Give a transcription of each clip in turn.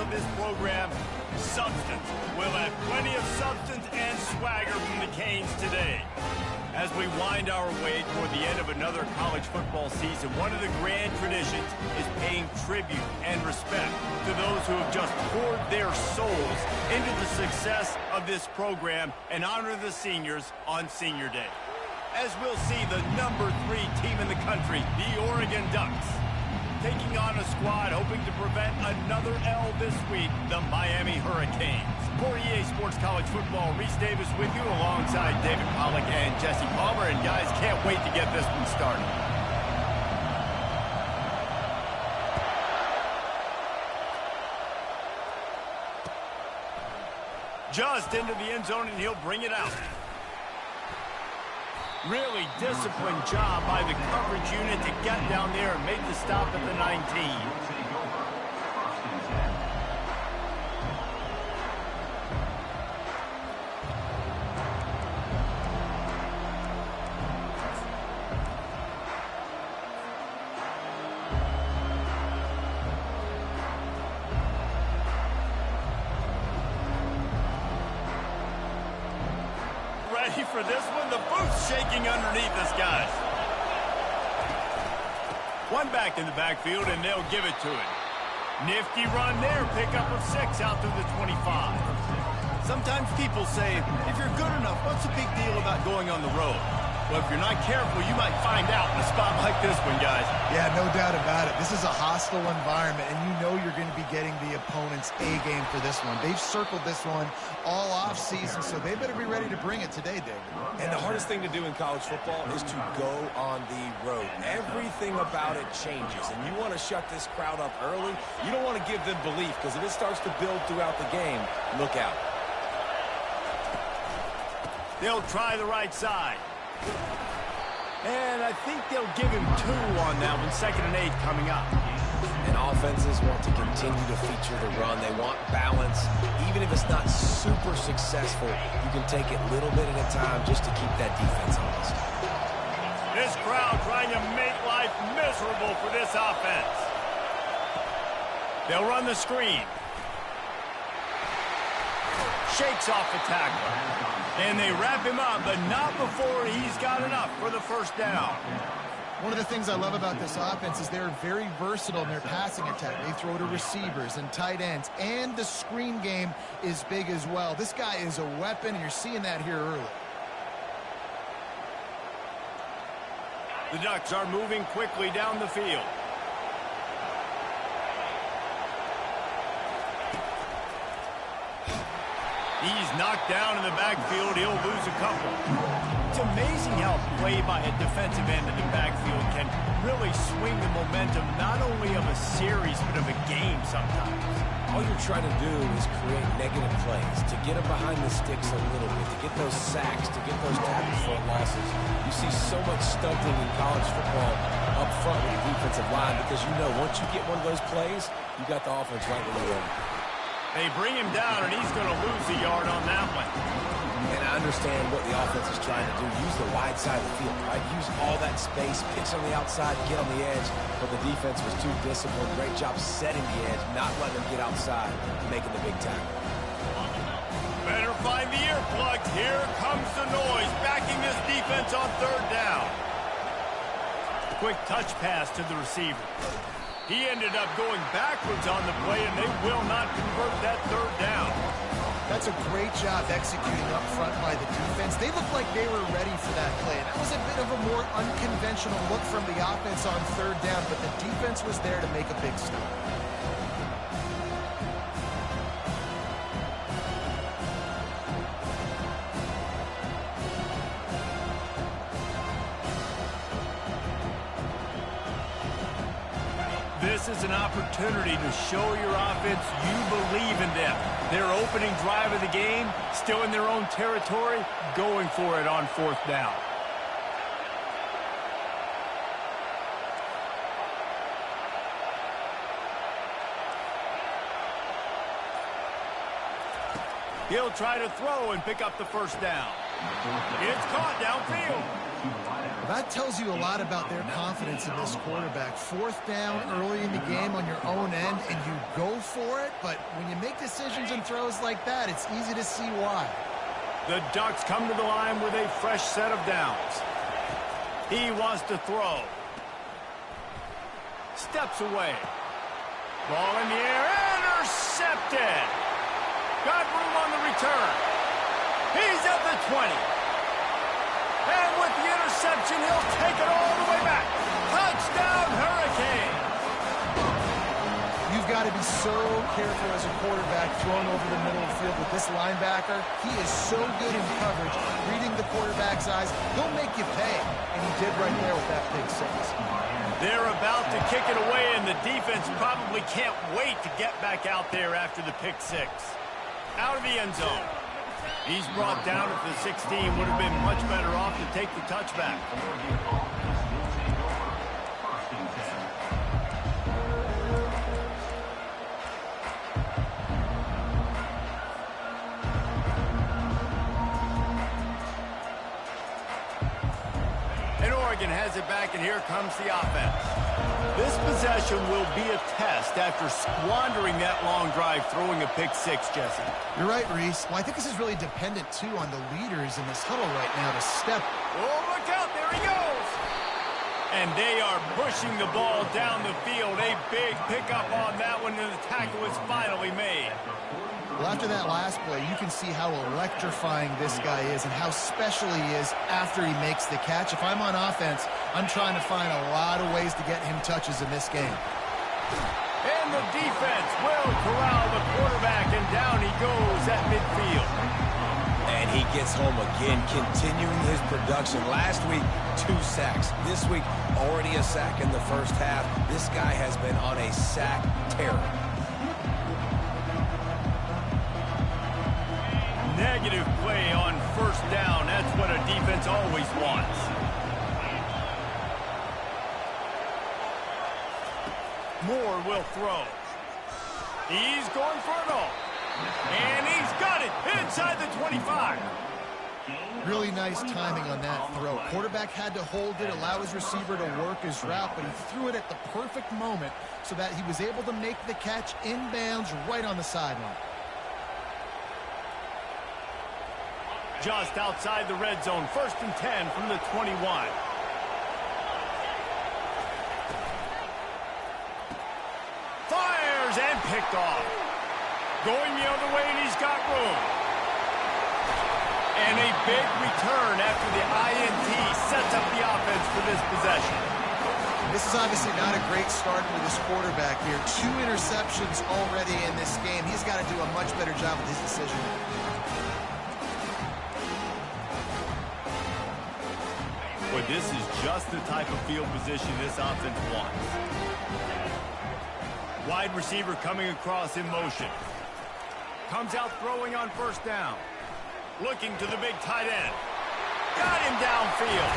of this program, substance. We'll have plenty of substance and swagger from the Canes today. As we wind our way toward the end of another college football season, one of the grand traditions is paying tribute and respect to those who have just poured their souls into the success of this program and honor the seniors on Senior Day. As we'll see the number 3 team in the country, the Oregon Ducks, taking on a squad hoping to prevent another L this week, the Miami Hurricanes. For EA Sports College Football, Reese Davis with you alongside David Pollack and Jesse Palmer. And guys, can't wait to get this one started. Just into the end zone, and he'll bring it out. Really disciplined job by the coverage unit to get down there and make the stop at the 19. Ready for this one? The boot's shaking underneath us, guys. One back in the backfield, and they'll give it to him. Nifty run there. Pickup of 6 out to the 25. Sometimes people say, if you're good enough, what's the big deal about going on the road? Well, if you're not careful, you might find out in a spot like this one, guys. Yeah, no doubt about it. This is a hostile environment, and you know you're going to be getting the opponent's A-game for this one. They've circled this one all off-season, so they better be ready to bring it today, David. And the hardest thing to do in college football is to go on the road. Everything about it changes, and you want to shut this crowd up early. You don't want to give them belief, because if it starts to build throughout the game, look out. They'll try the right side. And I think they'll give him 2 on that one. 2nd and 8 coming up. And offenses want to continue to feature the run. They want balance. Even if it's not super successful, you can take it little bit at a time just to keep that defense honest. This crowd trying to make life miserable for this offense. They'll run the screen. Shakes off the tackle. And they wrap him up, but not before he's got enough for the first down. One of the things I love about this offense is they're very versatile in their passing attack. They throw to receivers and tight ends, and the screen game is big as well. This guy is a weapon, and you're seeing that here early. The Ducks are moving quickly down the field. He's knocked down in the backfield. He'll lose a couple. It's amazing how play by a defensive end in the backfield can really swing the momentum not only of a series but of a game sometimes. All you're trying to do is create negative plays, to get them behind the sticks a little bit, to get those sacks, to get those tackle for losses. You see so much stunting in college football up front with the defensive line because you know once you get one of those plays, you got the offense right where you want. They bring him down, and he's going to lose a yard on that one. And I understand what the offense is trying to do. Use the wide side of the field, right? Use all that space, pitch on the outside, get on the edge. But the defense was too disciplined. Great job setting the edge, not letting them get outside, making the big tackle. Better find the earplugs. Here comes the noise, backing this defense on 3rd down. Quick touch pass to the receiver. He ended up going backwards on the play, and they will not convert that 3rd down. That's a great job executing up front by the defense. They looked like they were ready for that play. That was a bit of a more unconventional look from the offense on 3rd down, but the defense was there to make a big stop. This is an opportunity to show your offense you believe in them. Their opening drive of the game, still in their own territory, going for it on 4th down. He'll try to throw and pick up the 1st down. It's caught downfield. That tells you a lot about their confidence in this quarterback. Fourth down early in the game on your own end, and you go for it, but when you make decisions and throws like that, it's easy to see why. The Ducks come to the line with a fresh set of downs. He wants to throw. Steps away. Ball in the air. Intercepted. Got room on the return. He's at the 20. And with the interception, he'll take it all the way back. Touchdown, Hurricane. You've got to be so careful as a quarterback throwing over the middle of the field with this linebacker. He is so good in coverage, reading the quarterback's eyes. He'll make you pay, and he did right there with that pick six. They're about to kick it away, and the defense probably can't wait to get back out there after the pick six. Out of the end zone. He's brought down at the 16. Would have been much better off to take the touchback. And Oregon has it back, and here comes the offense. This possession will be a test after squandering that long drive throwing a pick six, Jesse. You're right, Reese. Well, I think this is really dependent, too, on the leaders in this huddle right now to step. Oh, look out. There he goes. And they are pushing the ball down the field. A big pickup on that one, and the tackle is finally made. Well, after that last play, you can see how electrifying this guy is and how special he is after he makes the catch. If I'm on offense, I'm trying to find a lot of ways to get him touches in this game. And the defense will corral the quarterback, and down he goes at midfield. And he gets home again, continuing his production. Last week, 2 sacks. This week, already a sack in the first half. This guy has been on a sack tear. Negative play on first down. That's what a defense always wants. Moore will throw. He's going for it all. And he's got it inside the 25. Really nice timing on that throw. Quarterback had to hold it, allow his receiver to work his route, but he threw it at the perfect moment so that he was able to make the catch inbounds right on the sideline. Just outside the red zone. 1st and 10 from the 21. Fires and picked off. Going the other way, and he's got room. And a big return after the INT sets up the offense for this possession. This is obviously not a great start for this quarterback here. 2 interceptions already in this game. He's got to do a much better job with his decision. But this is just the type of field position this offense wants. Wide receiver coming across in motion. Comes out throwing on first down. Looking to the big tight end. Got him downfield.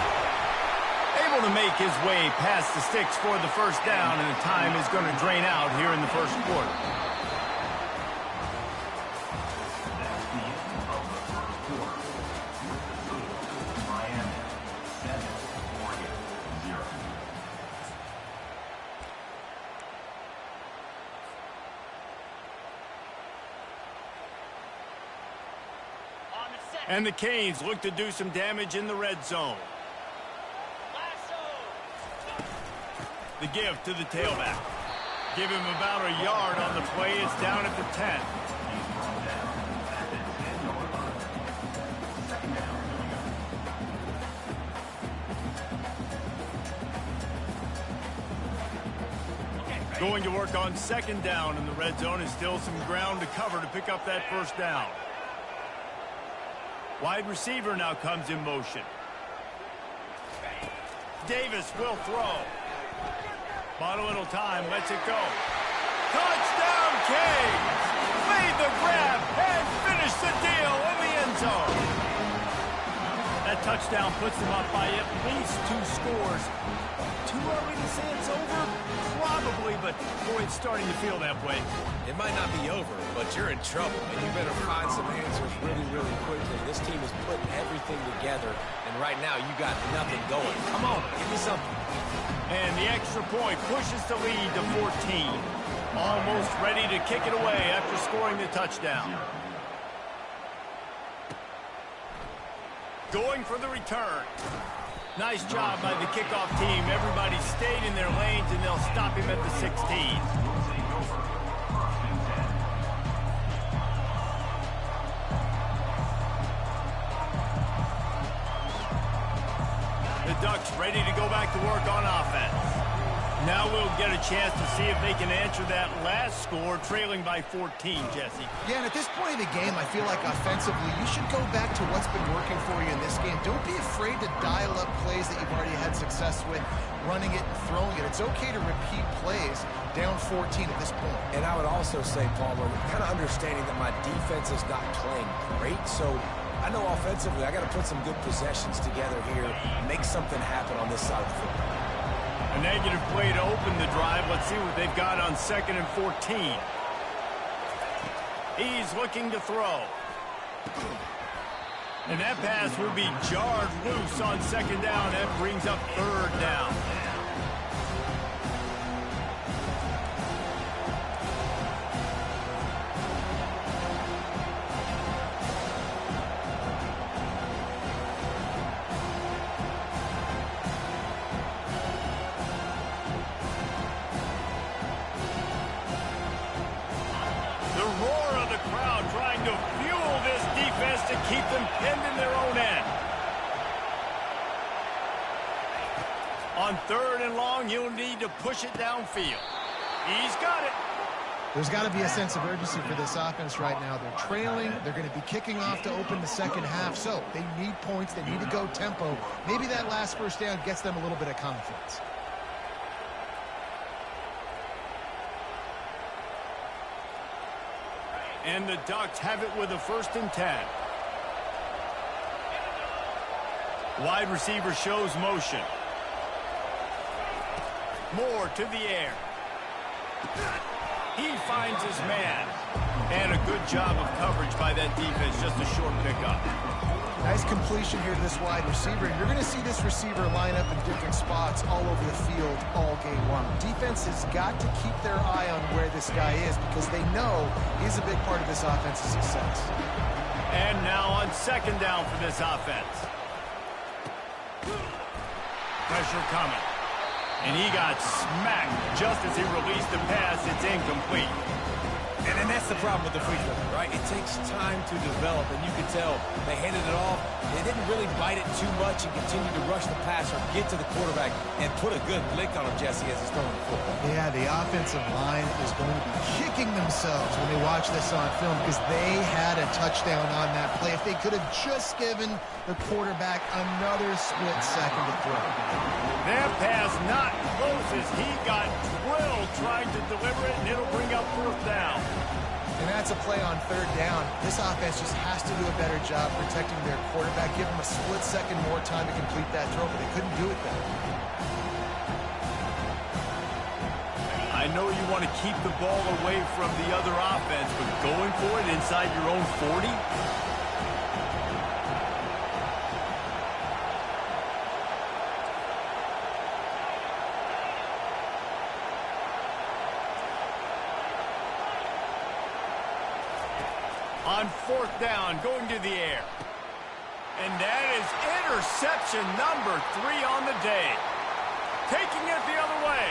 Able to make his way past the sticks for the first down, and the time is going to drain out here in the first quarter. And the Canes look to do some damage in the red zone. The give to the tailback. Give him about a yard on the play. It's down at the 10. Going to work on 2nd down in the red zone. Is still some ground to cover to pick up that first down. Wide receiver now comes in motion. Davis will throw. Bought a little time, lets it go. Touchdown, Canes! Made the grab and finished the deal in the end zone. That touchdown puts them up by at least 2 scores. Too early to say it's over? Probably, but boy, it's starting to feel that way. It might not be over, but you're in trouble, and you better find some answers really, really quickly. This team is putting everything together, and right now you got nothing going. Come on, give me something. And the extra point pushes the lead to 14. Almost ready to kick it away after scoring the touchdown. Going for the return. Nice job by the kickoff team. Everybody stayed in their lanes, and they'll stop him at the 16. The Ducks ready to go back to work on offense. Now we'll get a chance to see if they can answer that last score, trailing by 14, Jesse. Yeah, and at this point in the game, I feel like offensively, you should go back to what's been working for you in this game. Don't be afraid to dial up plays that you've already had success with, running it and throwing it. It's okay to repeat plays down 14 at this point. And I would also say, Palmer, kind of understanding that my defense is not playing great, so I know offensively I got to put some good possessions together here, make something happen on this side of the football. A negative play to open the drive. Let's see what they've got on 2nd and 14. He's looking to throw. And that pass will be jarred loose on 2nd down. That brings up 3rd down. To keep them pinned in their own end. On 3rd and long, he'll need to push it downfield. He's got it. There's got to be a sense of urgency for this offense right now. They're trailing. They're going to be kicking off to open the 2nd half, so they need points. They need to go tempo. Maybe that last first down gets them a little bit of confidence. And the Ducks have it with a 1st and 10. Wide receiver shows motion. Moore to the air. He finds his man. And a good job of coverage by that defense. Just a short pickup. Nice completion here to this wide receiver. And you're going to see this receiver line up in different spots all over the field all game long. Defense has got to keep their eye on where this guy is because they know he's a big part of this offense's success. And now on 2nd down for this offense. Pressure coming. And he got smacked just as he released the pass. It's incomplete. And then that's the problem with the free throw, right? It takes time to develop, and you can tell they handed it off. They didn't really bite it too much and continue to rush the passer, get to the quarterback, and put a good lick on him, Jesse, as he's throwing the football. Yeah, the offensive line is going to be kicking themselves when they watch this on film because they had a touchdown on that play. If they could have just given the quarterback another split second to throw. That pass not close as he got drilled trying to deliver it, and it'll bring up 4th down. And that's a play on 3rd down. This offense just has to do a better job protecting their quarterback. Give them a split second more time to complete that throw, but they couldn't do it then. I know you want to keep the ball away from the other offense, but going for it inside your own 40? On 4th down, going to the air. And that is interception number 3 on the day. Taking it the other way.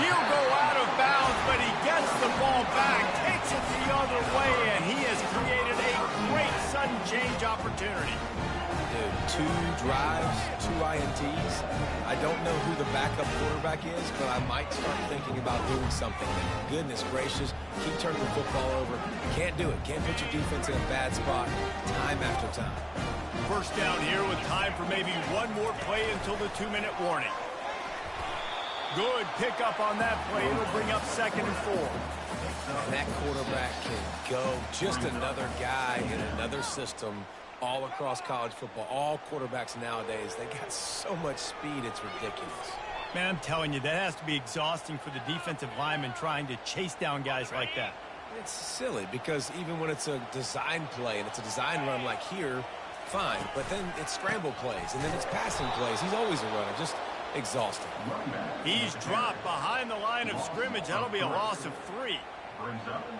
He'll go out of bounds, but he gets the ball back, takes it the other way, and he has created a great sudden change opportunity. Dude, 2 drives, 2 INTs. I don't know who the backup quarterback is, but I might start thinking about doing something. Goodness gracious, keep turning the football over. Can't do it. Can't put your defense in a bad spot time after time. 1st down here with time for maybe one more play until the 2-minute warning. Good pickup on that play. It'll bring up 2nd and 4. And that quarterback can go. Just another guy in another system all across college football. All quarterbacks nowadays, they got so much speed, it's ridiculous. Man, I'm telling you, that has to be exhausting for the defensive lineman trying to chase down guys like that. It's silly because even when it's a design play and it's a design run like here, fine. But then it's scramble plays and then it's passing plays. He's always a runner. Just exhausting. He's dropped behind the line of scrimmage. That'll be a loss of 3.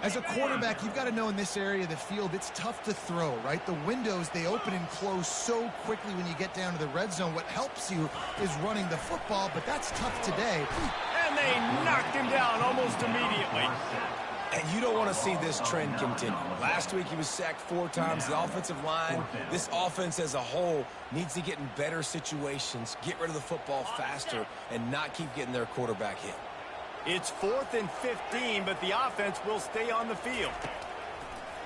As a quarterback, you've got to know in this area of the field, it's tough to throw, right? The windows, they open and close so quickly when you get down to the red zone. What helps you is running the football, but that's tough today. And they knocked him down almost immediately. And you don't want to see this trend continue. Last week he was sacked 4 times. The offensive line, this offense as a whole, needs to get in better situations, get rid of the football faster, and not keep getting their quarterback hit. It's 4th and 15, but the offense will stay on the field.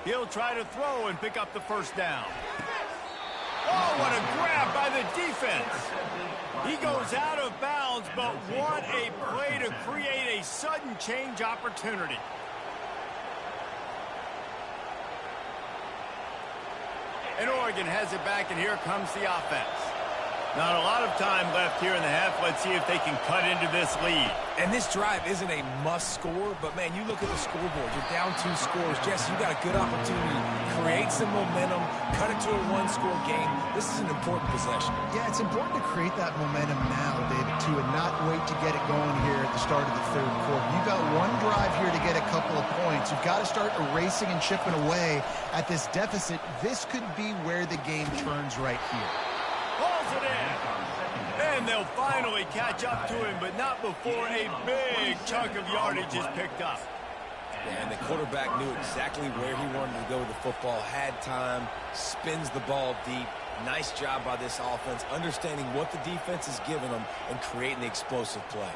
He'll try to throw and pick up the first down. Oh, what a grab by the defense. He goes out of bounds, but what a play to create a sudden change opportunity. And Oregon has it back, and here comes the offense. Not a lot of time left here in the half. Let's see if they can cut into this lead. And this drive isn't a must score, but, man, you look at the scoreboard. You're down 2 scores. Jesse, you got a good opportunity to create some momentum, cut it to a 1-score game. This is an important possession. Yeah, it's important to create that momentum now, David, too, and not wait to get it going here at the start of the 3rd quarter. You've got one drive here to get a couple of points. You've got to start erasing and chipping away at this deficit. This could be where the game turns right here. Pulls it in. And they'll finally catch up to him, but not before a big chunk of yardage is picked up. Yeah, and the quarterback knew exactly where he wanted to go with the football, had time, spins the ball deep. Nice job by this offense, understanding what the defense is giving them and creating the explosive play.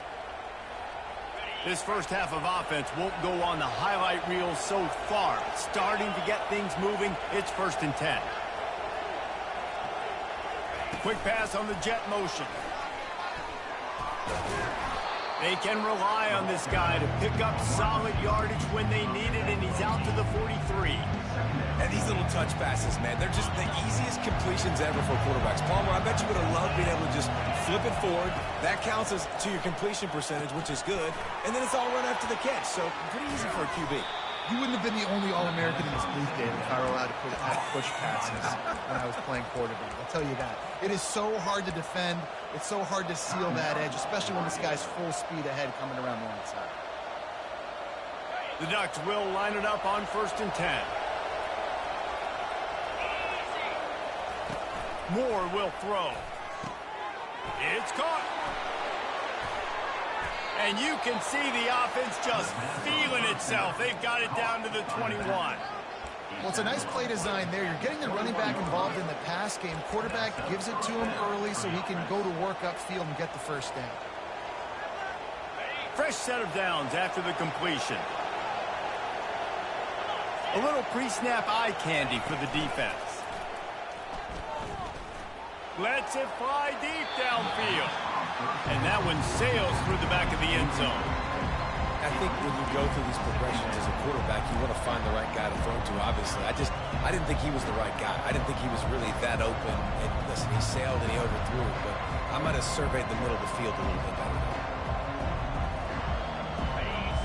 This first half of offense won't go on the highlight reel so far. Starting to get things moving. It's 1st and 10. Quick pass on the jet motion. They can rely on this guy to pick up solid yardage when they need it, and he's out to the 43. And these little touch passes, man, they're just the easiest completions ever for quarterbacks. Palmer, I bet you would have loved being able to just flip it forward. That counts as to your completion percentage, which is good. And then it's all run after the catch, so pretty easy for a QB. You wouldn't have been the only All-American in this booth, David, if I were allowed to push passes when I was playing quarterback. I'll tell you that. It is so hard to defend. It's so hard to seal that edge, especially when this guy's full speed ahead coming around the outside. The Ducks will line it up on 1st and 10. Moore will throw. It's caught. And you can see the offense just feeling itself. They've got it down to the 21. Well, it's a nice play design there. You're getting the running back involved in the pass game. Quarterback gives it to him early so he can go to work upfield and get the first down. Fresh set of downs after the completion. A little pre-snap eye candy for the defense. Lets it fly deep downfield. And that one sails through the back of the end zone. I think when you go through these progressions as a quarterback, you want to find the right guy to throw to, obviously. I didn't think he was the right guy. I didn't think he was really that open. And listen, he sailed and he overthrew it, but I might have surveyed the middle of the field a little bit better.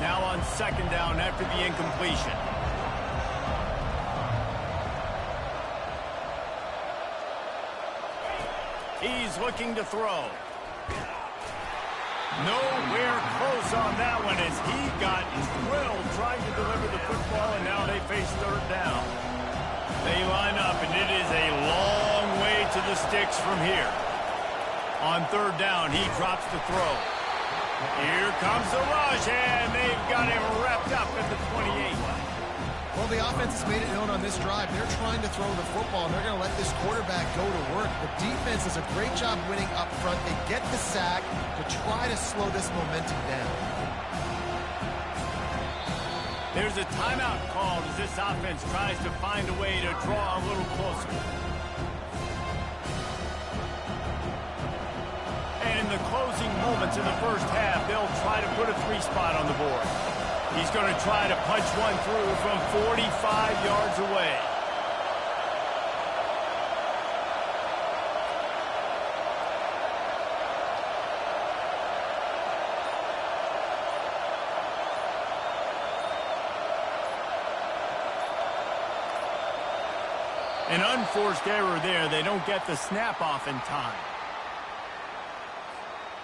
Now on 2nd down after the incompletion. He's looking to throw. Nowhere close on that one as he got drilled trying to deliver the football, and now they face 3rd down. They line up, and it is a long way to the sticks from here. On 3rd down, he drops the throw. Here comes the rush, and they've got him wrapped up at the 28. Well, the offense has made it known on this drive. They're trying to throw the football, and they're going to let this quarterback go to work. The defense does a great job winning up front. They get the sack to try to slow this momentum down. There's a timeout called as this offense tries to find a way to draw a little closer. And in the closing moments of the first half, they'll try to put a 3 spot on the board. He's going to try to punch one through from 45 yards away. An unforced error there. They don't get the snap off in time.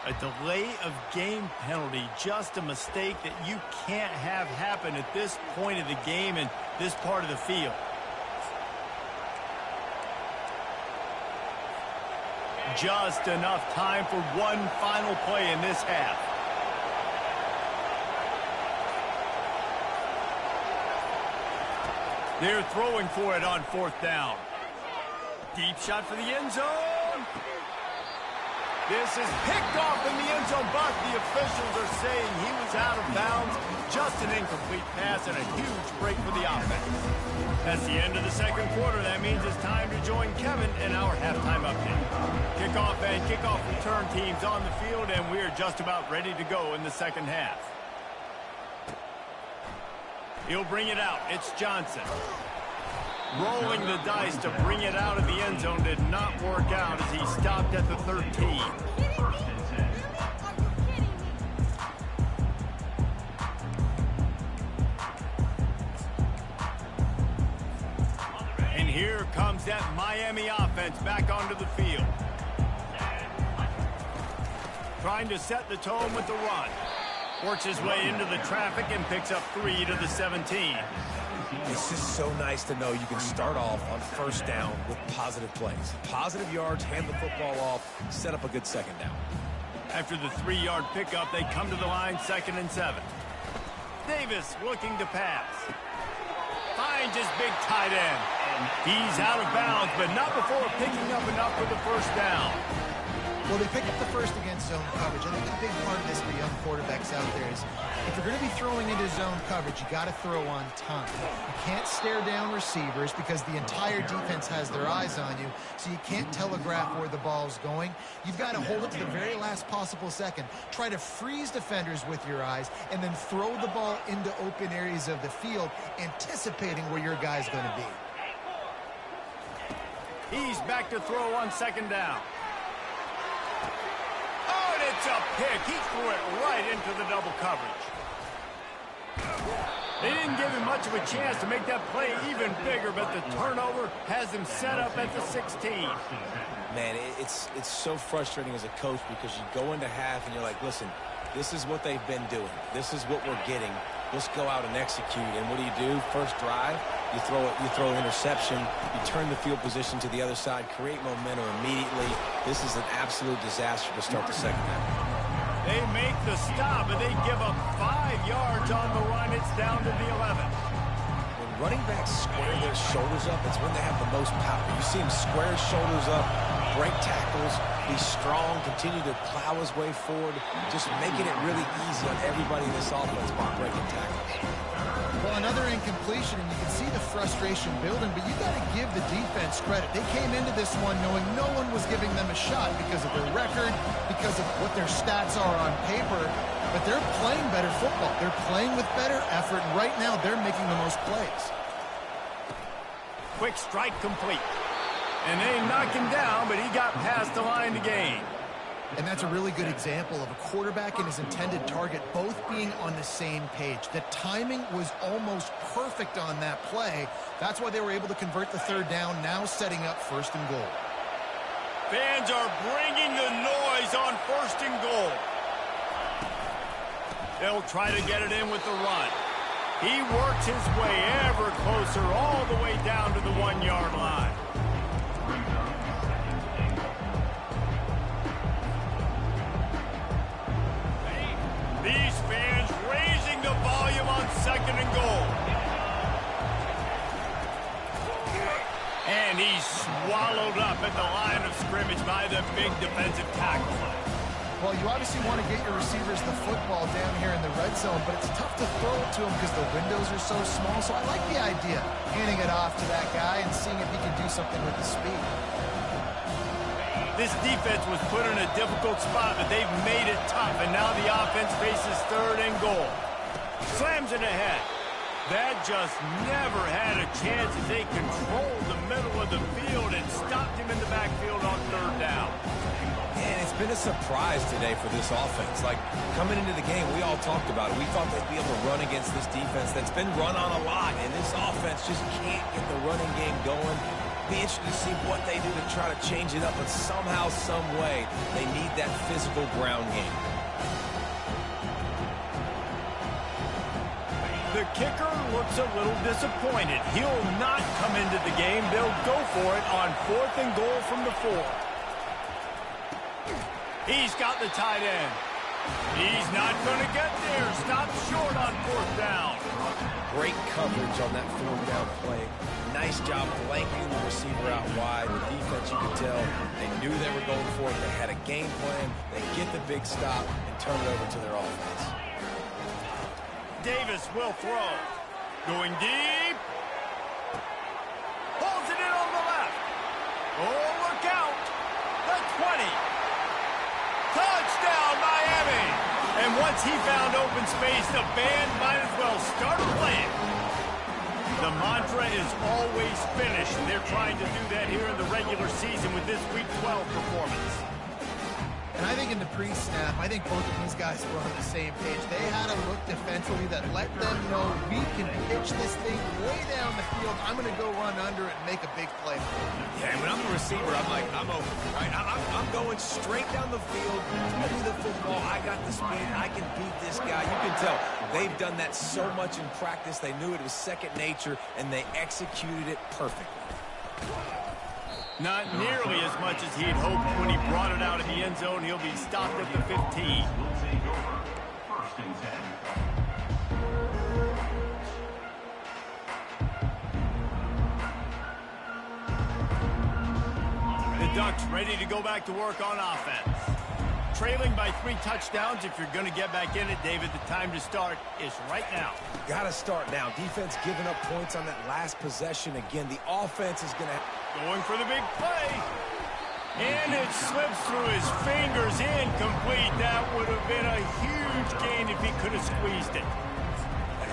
A delay of game penalty, just a mistake that you can't have happen at this point of the game and this part of the field. Just enough time for one final play in this half. They're throwing for it on 4th down. Deep shot for the end zone. This is picked off in the end zone, but the officials are saying he was out of bounds. Just an incomplete pass and a huge break for the offense. That's the end of the second quarter. That means it's time to join Kevin in our halftime update. Kickoff and kickoff return teams on the field, and we're just about ready to go in the second half. He'll bring it out. It's Johnson. Rolling the dice to bring it out of the end zone did not work out as he stopped at the 13. And here comes that Miami offense back onto the field. Trying to set the tone with the run. Works his way into the traffic and picks up 3 to the 17. It's just so nice to know you can start off on 1st down with positive plays. Positive yards, hand the football off, set up a good 2nd down. After the 3-yard pickup, they come to the line 2nd and 7. Davis looking to pass. Finds his big tight end. He's out of bounds, but not before picking up enough for the 1st down. Well, they pick up the first against zone coverage. I think a big part of this for young quarterbacks out there is if you're going to be throwing into zone coverage, you got to throw on time. You can't stare down receivers because the entire defense has their eyes on you, so you can't telegraph where the ball's going. You've got to hold it to the very last possible second. Try to freeze defenders with your eyes and then throw the ball into open areas of the field, anticipating where your guy's going to be. He's back to throw on 2nd down. It's a pick. He threw it right into the double coverage. They didn't give him much of a chance to make that play even bigger, but the turnover has him set up at the 16. Man, it's so frustrating as a coach because you go into half and you're like, listen, this is what they've been doing. This is what we're getting. Let's go out and execute. And what do? First drive, you throw an interception, you turn the field position to the other side, create momentum immediately. This is an absolute disaster to start the 2nd half. They make the stop, but they give up 5 yards on the run. It's down to the 11. When running backs square their shoulders up, it's when they have the most power. You see him square his shoulders up, break tackles, be strong, continue to plow his way forward, just making it really easy on everybody in this offense by breaking tackles. Well, another incompletion, and you can see the frustration building, but you got to give the defense credit. They came into this one knowing no one was giving them a shot because of their record, because of what their stats are on paper, but they're playing better football. They're playing with better effort, and right now they're making the most plays. Quick strike complete. And they knock him down, but he got past the line to gain. And that's a really good example of a quarterback and his intended target both being on the same page. The timing was almost perfect on that play. That's why they were able to convert the 3rd down, now setting up 1st and goal. Fans are bringing the noise on 1st and goal. They'll try to get it in with the run. He works his way ever closer all the way down to the 1-yard line. These fans raising the volume on 2nd and goal. And he's swallowed up at the line of scrimmage by the big defensive tackle. Well, you obviously want to get your receivers the football down here in the red zone, but it's tough to throw it to them because the windows are so small. So I like the idea, handing it off to that guy and seeing if he can do something with the speed. This defense was put in a difficult spot, but they've made it tough, and now the offense faces 3rd and goal. Slams it ahead. That just never had a chance as they controlled the middle of the field and stopped him in the backfield on 3rd down. And it's been a surprise today for this offense. Like, coming into the game, we all talked about it. We thought they'd be able to run against this defense that's been run on a lot, and this offense just can't get the running game going. Be interested to see what they do to try to change it up, but somehow, some way, they need that physical ground game. The kicker looks a little disappointed. He'll not come into the game. They'll go for it on 4th and goal from the 4. He's got the tight end. He's not going to get there. Stopped short on 4th down. Great coverage on that 4th down play. Nice job blanking the receiver out wide. The defense, you could tell, they knew they were going for it. They had a game plan. They get the big stop and turn it over to their offense. Davis will throw. Going deep. Pulls it in on the left. Oh, look out. The 20. Touchdown, Miami. And once he found open space, the band might as well start playing. The mantra is always finish, and they're trying to do that here in the regular season with this Week 12 performance. And I think in the pre-snap, I think both of these guys were on the same page. They had a look defensively that let them know we can pitch this thing way down the field. I'm going to go run under it and make a big play. Yeah, when I'm the receiver, I'm like, I'm open, right? I'm going straight down the field. Give me the football. I got the speed. I can beat this guy. You can tell they've done that so much in practice. They knew it was second nature, and they executed it perfectly. Not nearly as much as he'd hoped when he brought it out of the end zone. He'll be stopped at the 15. The Ducks ready to go back to work on offense. Trailing by 3 touchdowns. If you're going to get back in it, David, the time to start is right now. Got to start now. Defense giving up points on that last possession. Again, the offense is going to... Going for the big play. And it slips through his fingers, incomplete. That would have been a huge gain if he could have squeezed it.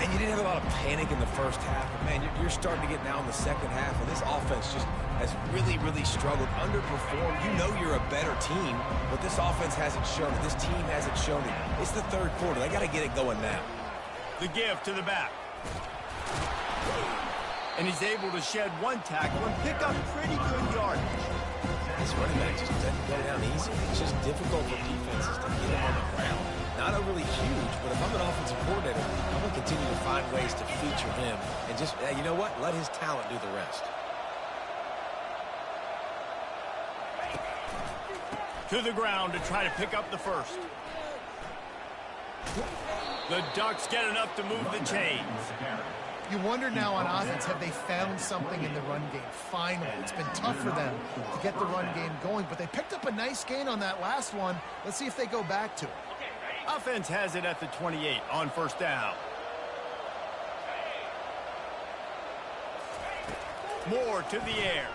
And you didn't have a lot of panic in the first half, but man, you're starting to get now in the second half, and this offense just has really, really struggled, underperformed. You know you're a better team, but this offense hasn't shown it. This team hasn't shown it. It's the third quarter. They got to get it going now. The give to the back. And he's able to shed 1 tackle and pick up pretty good yardage. This running back just doesn't go down easy. It's just difficult for defenses to get him on the ground. Not overly huge, but if I'm an offensive coordinator, I'm going to continue to find ways to feature him and just, you know what, let his talent do the rest. To the ground to try to pick up the first. The Ducks get enough to move the chains. You wonder now on offense, have they found something in the run game? Finally, it's been tough for them to get the run game going, but they picked up a nice gain on that last one. Let's see if they go back to it. Offense has it at the 28 on 1st down. Moore to the air.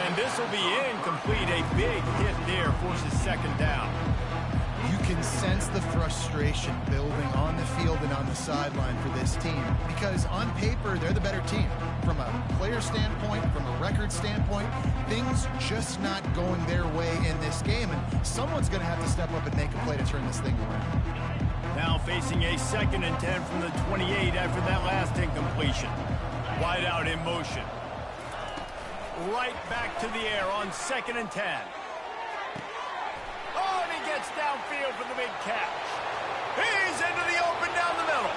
And this will be incomplete. A big hit there forces 2nd down. You can sense the frustration building on the field and on the sideline for this team because on paper, they're the better team. From a player standpoint, from a record standpoint, things just not going their way in this game, and someone's going to have to step up and make a play to turn this thing around. Now facing a 2nd and 10 from the 28 after that last incompletion. Wide out in motion. Right back to the air on 2nd and 10. Oh, and he gets downfield for the big catch. He's into the open down the middle.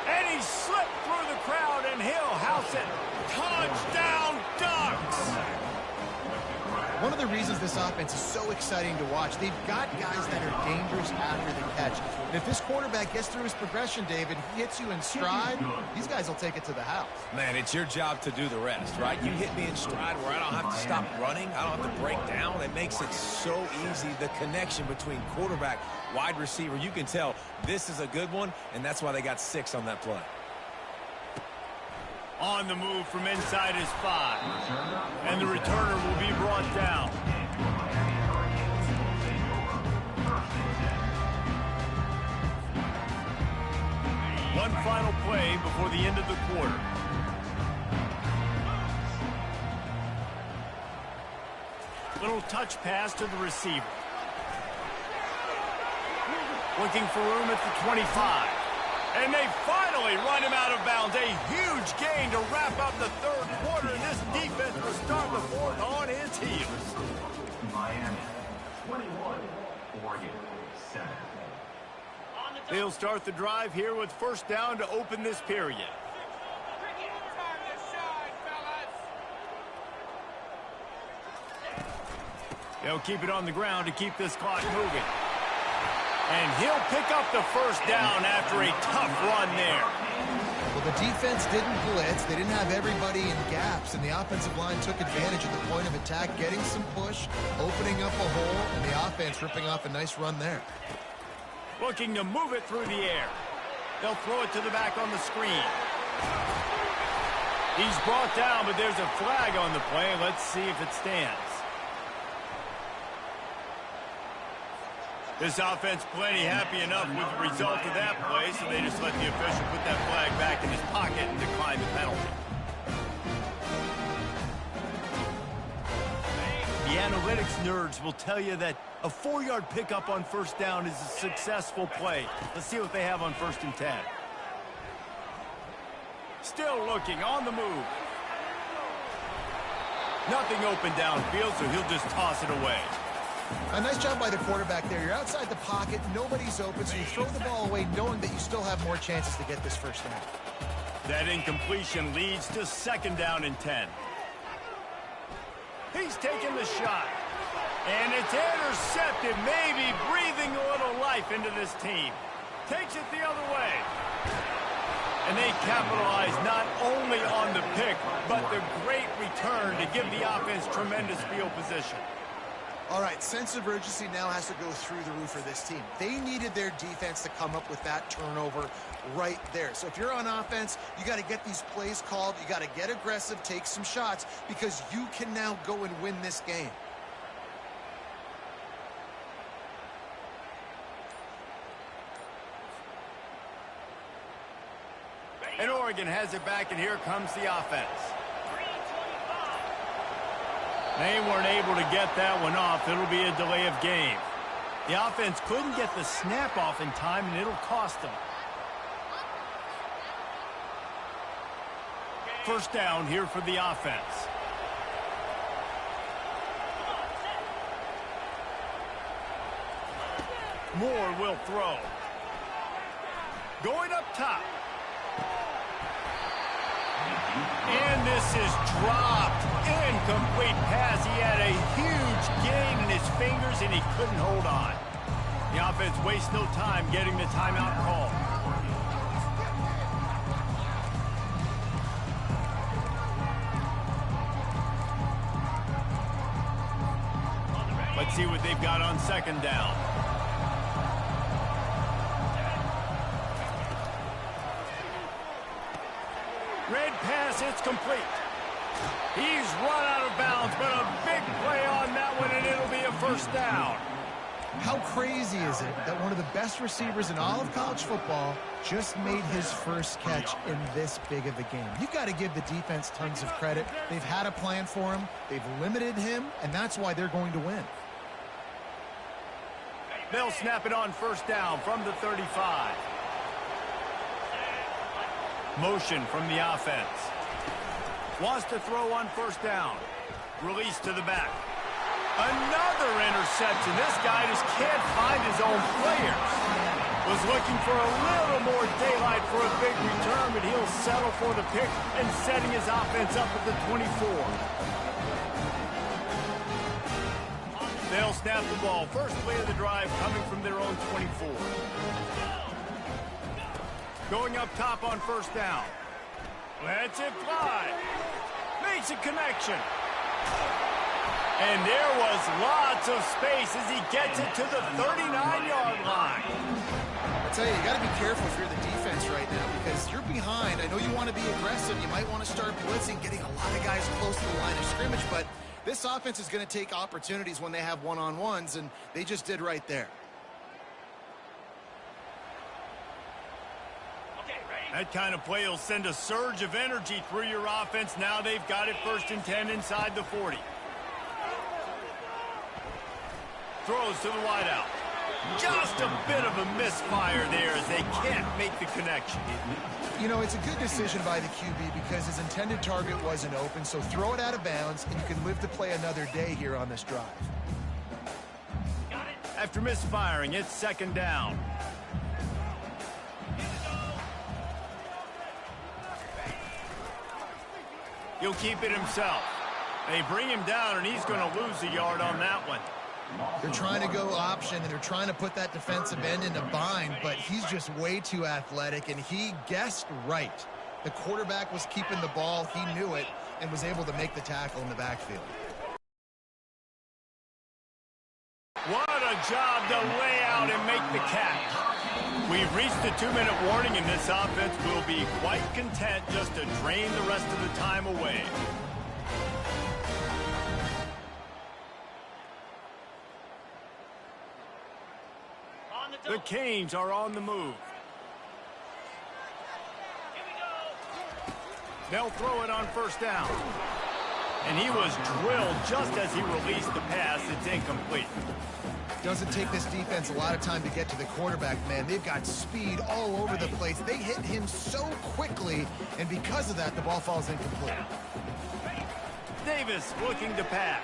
And he slipped through the crowd, and he'll house it. Touchdown, Ducks! One of the reasons this offense is so exciting to watch, they've got guys that are dangerous after the catch. And if this quarterback gets through his progression, David, he hits you in stride, these guys will take it to the house. Man, it's your job to do the rest, right? You hit me in stride where I don't have to stop running. I don't have to break down. It makes it so easy, the connection between quarterback, wide receiver. You can tell this is a good one, and that's why they got 6 on that play. On the move from inside his 5. And the returner will be brought down. One final play before the end of the quarter. Little touch pass to the receiver. Looking for room at the 25. And they finally run him out of bounds. A huge gain to wrap up the third quarter. And this defense will start the fourth on its heels. Miami, 21, Oregon, 7. They'll start the drive here with first down to open this period. They'll keep it on the ground to keep this clock moving. And he'll pick up the first down after a tough run there. Well, the defense didn't blitz. They didn't have everybody in gaps, and the offensive line took advantage of the point of attack, getting some push, opening up a hole, and the offense ripping off a nice run there. Looking to move it through the air. They'll throw it to the back on the screen. He's brought down, but there's a flag on the play. Let's see if it stands. This offense plenty happy enough with the result of that play, so they just let the official put that flag back in his pocket and decline the penalty. The analytics nerds will tell you that a 4-yard pickup on first down is a successful play. Let's see what they have on 1st and 10. Still looking on the move. Nothing open downfield, so he'll just toss it away. A nice job by the quarterback there. You're outside the pocket, nobody's open, so you throw the ball away knowing that you still have more chances to get this first down. That incompletion leads to 2nd down and 10. He's taking the shot. And it's intercepted, maybe breathing a little life into this team. Takes it the other way. And they capitalize not only on the pick, but the great return to give the offense tremendous field position. All right, sense of urgency now has to go through the roof for this team. They needed their defense to come up with that turnover right there. So if you're on offense, you got to get these plays called. You got to get aggressive, take some shots, because you can now go and win this game. And Oregon has it back, and here comes the offense. They weren't able to get that one off. It'll be a delay of game. The offense couldn't get the snap off in time, and it'll cost them. First down here for the offense. Moore will throw. Going up top. And this is dropped. Incomplete pass. He had a huge gain in his fingers, and he couldn't hold on. The offense wastes no time getting the timeout call. Let's see what they've got on 2nd down. Red pass, it's complete. He's run out of bounds, but a big play on that one, and it'll be a first down. How crazy is it that one of the best receivers in all of college football just made his first catch in this big of a game? You've got to give the defense tons of credit. They've had a plan for him. They've limited him, and that's why they're going to win. They'll snap it on first down from the 35. Motion from the offense. Wants to throw on first down. Release to the back. Another interception. This guy just can't find his own players. Was looking for a little more daylight for a big return, but he'll settle for the pick and setting his offense up at the 24. They'll snap the ball. First play of the drive coming from their own 24. Going up top on first down. Lets it fly. Makes a connection. And there was lots of space as he gets it to the 39-yard line. I tell you, you got to be careful if you're the defense right now, because you're behind. I know you want to be aggressive. You might want to start blitzing, getting a lot of guys close to the line of scrimmage, but this offense is going to take opportunities when they have one-on-ones, and they just did right there. That kind of play will send a surge of energy through your offense. Now they've got it 1st and 10 inside the 40. Throws to the wideout. Just a bit of a misfire there as they can't make the connection. You know, it's a good decision by the QB because his intended target wasn't open, so throw it out of bounds, and you can live to play another day here on this drive. After misfiring, it's second down. He'll keep it himself. They bring him down, and he's going to lose a yard on that one. They're trying to go option, and they're trying to put that defensive end in a bind, but he's just way too athletic, and he guessed right. The quarterback was keeping the ball. He knew it and was able to make the tackle in the backfield. What a job to lay out and make the catch. We've reached the 2-minute warning, and this offense will be quite content just to drain the rest of the time away. The Canes are on the move. They'll throw it on first down. And he was drilled just as he released the pass. It's incomplete. Doesn't take this defense a lot of time to get to the quarterback, man. They've got speed all over the place. They hit him so quickly, and because of that, the ball falls incomplete. Davis looking to pass.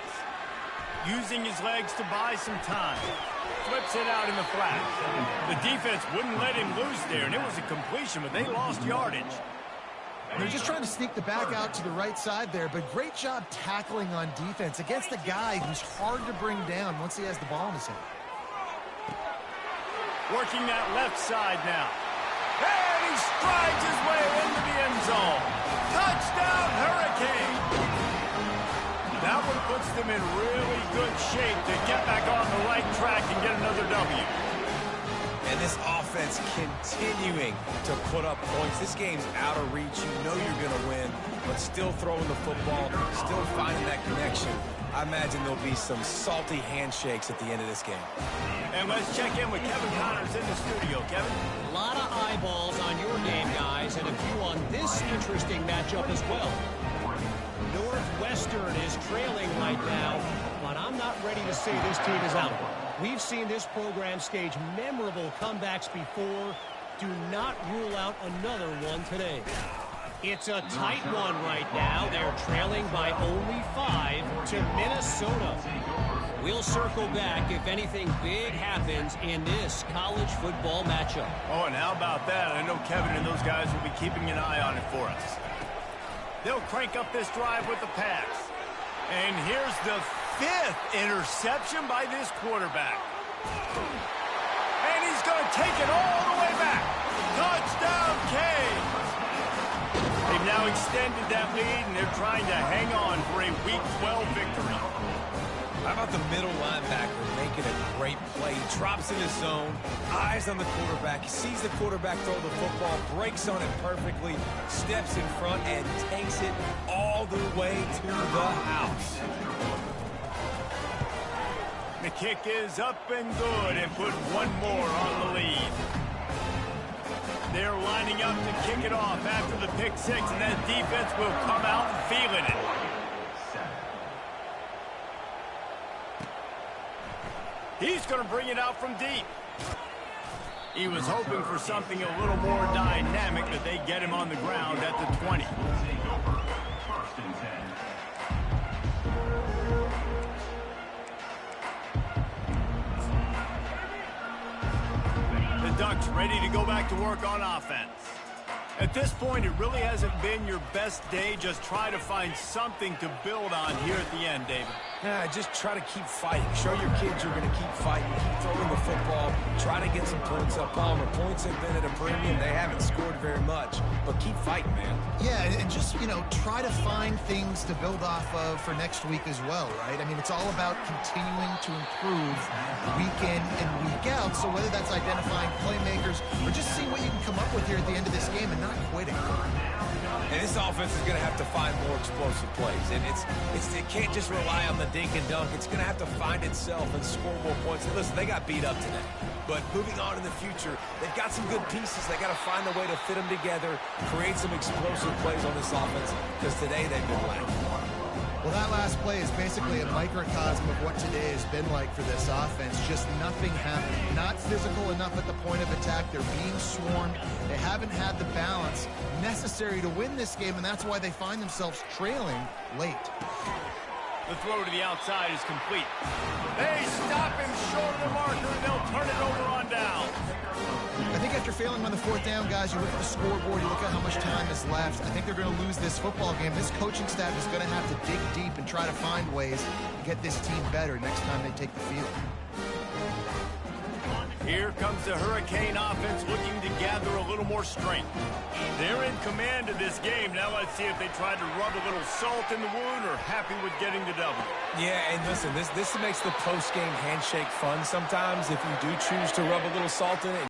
Using his legs to buy some time. Flips it out in the flat. The defense wouldn't let him loose there, and it was a completion, but they lost yardage. They're just trying to sneak the back out to the right side there, but great job tackling on defense against a guy who's hard to bring down once he has the ball in his hand. Working that left side now. And he strides his way into the end zone. Touchdown, Hurricane! That one puts them in really good shape to get back on the right track and get another W. And this offense continuing to put up points. This game's out of reach. You know you're going to win, but still throwing the football, still finding that connection. I imagine there'll be some salty handshakes at the end of this game. And let's check in with Kevin Connors in the studio. Kevin? A lot of eyeballs on your game, guys, and a few on this interesting matchup as well. Northwestern is trailing right now, but I'm not ready to say this team is out. We've seen this program stage memorable comebacks before. Do not rule out another one today. It's a tight one right now. They're trailing by only 5 to Minnesota. We'll circle back if anything big happens in this college football matchup. Oh, and how about that? I know Kevin and those guys will be keeping an eye on it for us. They'll crank up this drive with the pass. And here's the 5th interception by this quarterback. And he's going to take it all the way back. Touchdown, Canes! They've now extended that lead, and they're trying to hang on for a Week 12 victory. How about the middle linebacker making a great play? He drops in his zone, eyes on the quarterback. He sees the quarterback throw the football, breaks on it perfectly, steps in front, and takes it all the way to the house. The kick is up and good and put one more on the lead. They're lining up to kick it off after the pick six, and that defense will come out feeling it. He's going to bring it out from deep. He was hoping for something a little more dynamic, but they get him on the ground at the 20. The Ducks ready to go back to work on offense. At this point, it really hasn't been your best day. Just try to find something to build on here at the end, David. Yeah, just try to keep fighting. Show your kids you're going to keep fighting. Keep throwing the football. Try to get some points up. Palmer, points have been at a premium. They haven't scored very much, but keep fighting, man. Yeah, and just, try to find things to build off of for next week as well, right? I mean, it's all about continuing to improve week in and week out. So whether that's identifying playmakers or just seeing what you can come up with here at the end of this game and not quitting. And this offense is going to have to find more explosive plays. And it can't just rely on the dink and dunk. It's going to have to find itself and score more points. And listen, they got beat up today. But moving on in the future, they've got some good pieces. They got to find a way to fit them together, create some explosive plays on this offense, because today they've been lacking. Well, that last play is basically a microcosm of what today has been like for this offense. Just nothing happening. Not physical enough at the point of attack. They're being swarmed. They haven't had the balance necessary to win this game, and that's why they find themselves trailing late. The throw to the outside is complete. They stop him short of the marker, and they'll turn it over on down. I think after failing on the fourth down, guys, you look at the scoreboard, you look at how much time is left. I think they're going to lose this football game. This coaching staff is going to have to dig deep and try to find ways to get this team better next time they take the field. Here comes the Hurricane offense looking to gather a little more strength. They're in command of this game. Now let's see if they try to rub a little salt in the wound or happy with getting the W. Yeah, and listen, this makes the post-game handshake fun sometimes if you do choose to rub a little salt in it.